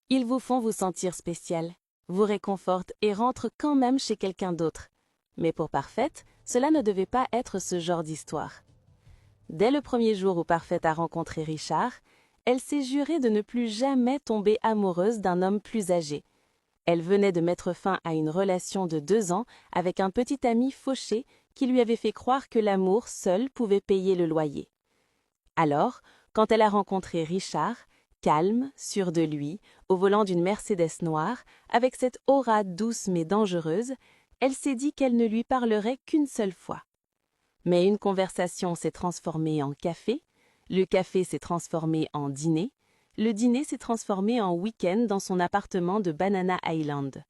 Ils vous font vous sentir spécial, vous réconfortent et rentrent quand même chez quelqu'un d'autre. Mais pour Parfaite, cela ne devait pas être ce genre d'histoire. Dès le premier jour où Parfaite a rencontré Richard, elle s'est jurée de ne plus jamais tomber amoureuse d'un homme plus âgé. Elle venait de mettre fin à une relation de 2 ans avec un petit ami fauché qui lui avait fait croire que l'amour seul pouvait payer le loyer. Alors, quand elle a rencontré Richard, calme, sûr de lui, au volant d'une Mercedes noire, avec cette aura douce mais dangereuse, elle s'est dit qu'elle ne lui parlerait qu'une seule fois. Mais une conversation s'est transformée en café, le café s'est transformé en dîner, le dîner s'est transformé en week-end dans son appartement de Banana Island.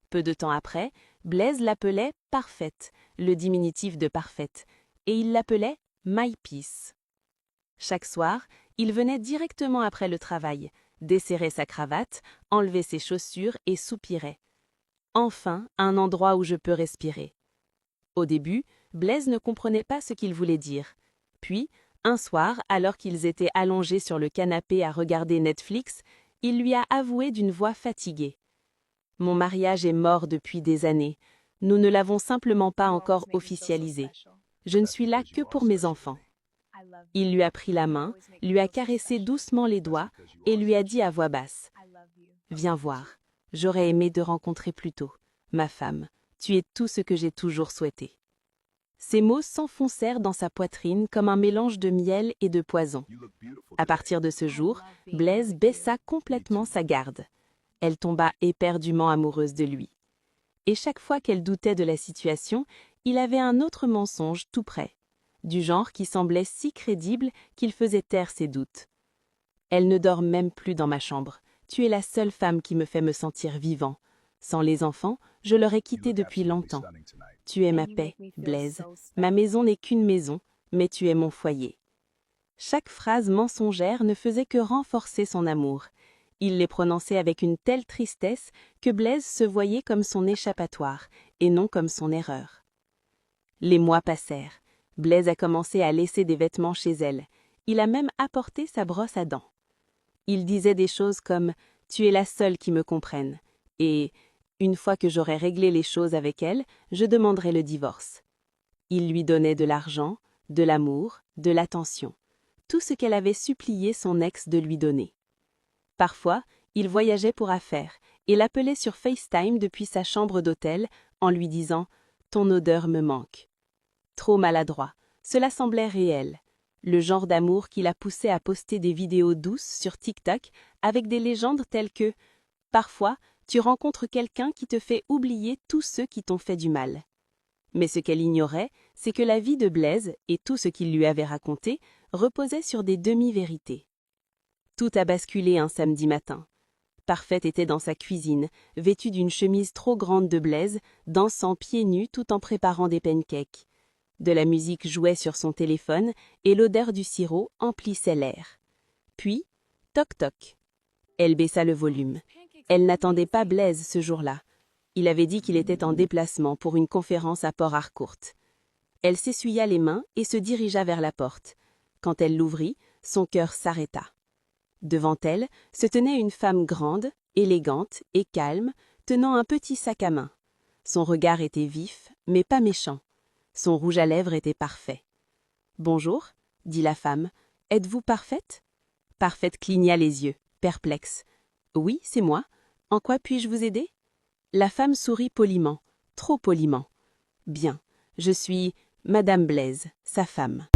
Peu de temps après, Blaise l'appelait Parfaite, le diminutif de Parfaite, et il l'appelait My Peace. Chaque soir, il venait directement après le travail, desserrait sa cravate, enlevait ses chaussures et soupirait. Enfin, un endroit où je peux respirer. Au début, Blaise ne comprenait pas ce qu'il voulait dire. Puis, un soir, alors qu'ils étaient allongés sur le canapé à regarder Netflix, il lui a avoué d'une voix fatiguée. « Mon mariage est mort depuis des années. Nous ne l'avons simplement pas encore officialisé. Je ne suis là que pour mes enfants. » Il lui a pris la main, lui a caressé doucement les doigts et lui a dit à voix basse « Viens voir, j'aurais aimé te rencontrer plus tôt. Ma femme, tu es tout ce que j'ai toujours souhaité. » Ces mots s'enfoncèrent dans sa poitrine comme un mélange de miel et de poison. À partir de ce jour, Blaise baissa complètement sa garde. Elle tomba éperdument amoureuse de lui. Et chaque fois qu'elle doutait de la situation, il avait un autre mensonge tout près, du genre qui semblait si crédible qu'il faisait taire ses doutes. « Elle ne dort même plus dans ma chambre. Tu es la seule femme qui me fait me sentir vivant. Sans les enfants, je l'aurais quitté depuis longtemps. Tu es ma paix, Blaise. Ma maison n'est qu'une maison, mais tu es mon foyer. » Chaque phrase mensongère ne faisait que renforcer son amour. Il les prononçait avec une telle tristesse que Blaise se voyait comme son échappatoire, et non comme son erreur. Les mois passèrent. Blaise a commencé à laisser des vêtements chez elle. Il a même apporté sa brosse à dents. Il disait des choses comme « Tu es la seule qui me comprenne » et « Une fois que j'aurai réglé les choses avec elle, je demanderai le divorce. » Il lui donnait de l'argent, de l'amour, de l'attention, tout ce qu'elle avait supplié son ex de lui donner. Parfois, il voyageait pour affaires et l'appelait sur FaceTime depuis sa chambre d'hôtel en lui disant « Ton odeur me manque ». Trop maladroit, cela semblait réel. Le genre d'amour qui l'a poussé à poster des vidéos douces sur TikTok avec des légendes telles que « Parfois, tu rencontres quelqu'un qui te fait oublier tous ceux qui t'ont fait du mal. » Mais ce qu'elle ignorait, c'est que la vie de Blaise et tout ce qu'il lui avait raconté reposait sur des demi-vérités. Tout a basculé un samedi matin. Parfaite était dans sa cuisine, vêtue d'une chemise trop grande de Blaise, dansant pieds nus tout en préparant des pancakes. De la musique jouait sur son téléphone et l'odeur du sirop emplissait l'air. Puis, toc-toc. Elle baissa le volume. Elle n'attendait pas Blaise ce jour-là. Il avait dit qu'il était en déplacement pour une conférence à Port-Harcourt. Elle s'essuya les mains et se dirigea vers la porte. Quand elle l'ouvrit, son cœur s'arrêta. Devant elle se tenait une femme grande, élégante et calme, tenant un petit sac à main. Son regard était vif, mais pas méchant. Son rouge à lèvres était parfait. « Bonjour, » dit la femme. « Êtes-vous Parfaite ?» Parfaite cligna les yeux, perplexe. « Oui, c'est moi. En quoi puis-je vous aider ?» La femme sourit poliment, trop poliment. « Bien, je suis Madame Blaise, sa femme. »